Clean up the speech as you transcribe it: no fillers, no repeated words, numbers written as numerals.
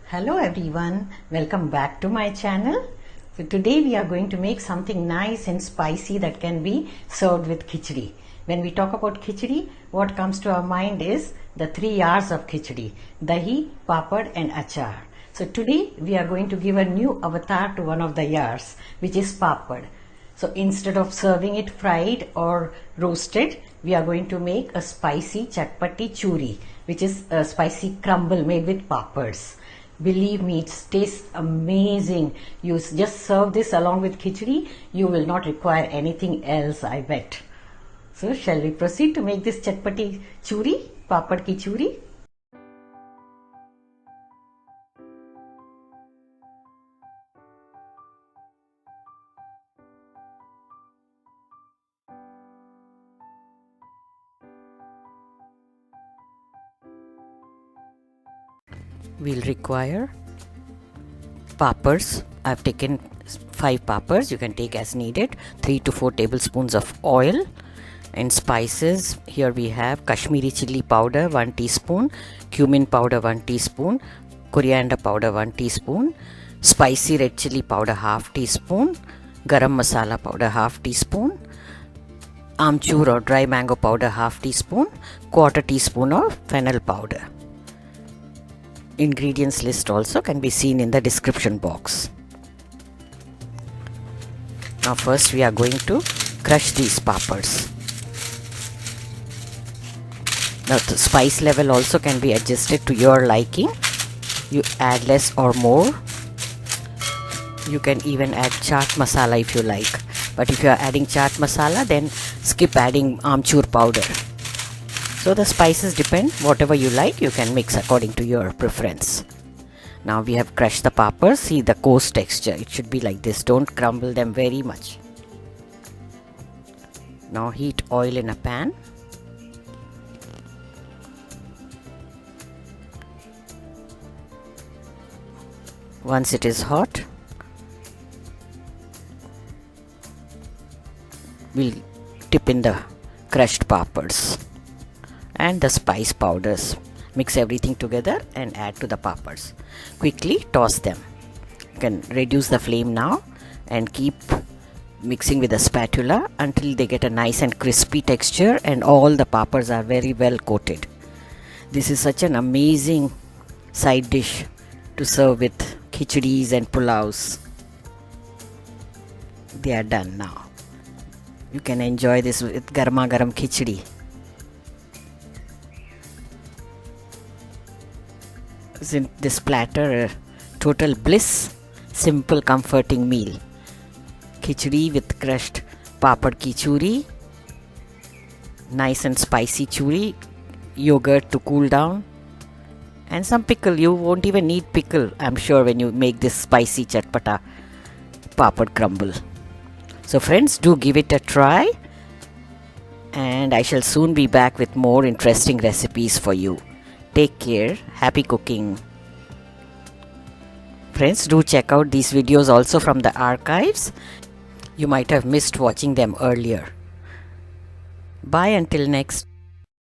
Hello everyone, welcome back to my channel. So today we are going to make something nice and spicy that can be served with khichdi. When we talk about khichdi, what comes to our mind is the 3 R's of khichdi: dahi, papad and achar. So today we are going to give a new avatar to one of the R's, which is papad. So instead of serving it fried or roasted, we are going to make a spicy Chatpati Choori, which is a spicy crumble made with papads. Believe me, it tastes amazing. You just serve this along with khichdi. You will not require anything else, I bet. So shall we proceed to make this Chatpati Choori, papad ki choori? We'll require papads. I've taken 5 papads. You can take as needed. 3 to 4 tablespoons of oil. And spices, here we have Kashmiri chilli powder 1 teaspoon, cumin powder 1 teaspoon, coriander powder 1 teaspoon, spicy red chilli powder half teaspoon, garam masala powder half teaspoon, amchoor or dry mango powder half teaspoon, quarter teaspoon of fennel powder. Ingredients list also can be seen in the description box. Now first we are going to crush these papads. Now the spice level also can be adjusted to your liking. You add less or more. You can even add chaat masala if you like. But if you are adding chaat masala, then skip adding amchoor powder. So the spices depend, whatever you like, you can mix according to your preference. Now we have crushed the papads. See the coarse texture. It should be like this. Don't crumble them very much. Now heat oil in a pan. Once it is hot, we'll dip in the crushed papads and the spice powders. Mix everything together and add to the papads. Quickly toss them. You can reduce the flame now and keep mixing with a spatula until they get a nice and crispy texture and all the papads are very well coated. This is such an amazing side dish to serve with khichdis and pulaos. They are done now. You can enjoy this with garma garam khichdi. Isn't this platter a total bliss? Simple comforting meal. Khichdi with crushed papad ki choori. Nice and spicy choori. Yogurt to cool down. And some pickle. You won't even need pickle, I'm sure, when you make this spicy chatpata papad crumble. So friends, do give it a try. And I shall soon be back with more interesting recipes for you. Take care. Happy cooking. Friends, do check out these videos also from the archives. You might have missed watching them earlier. Bye until next.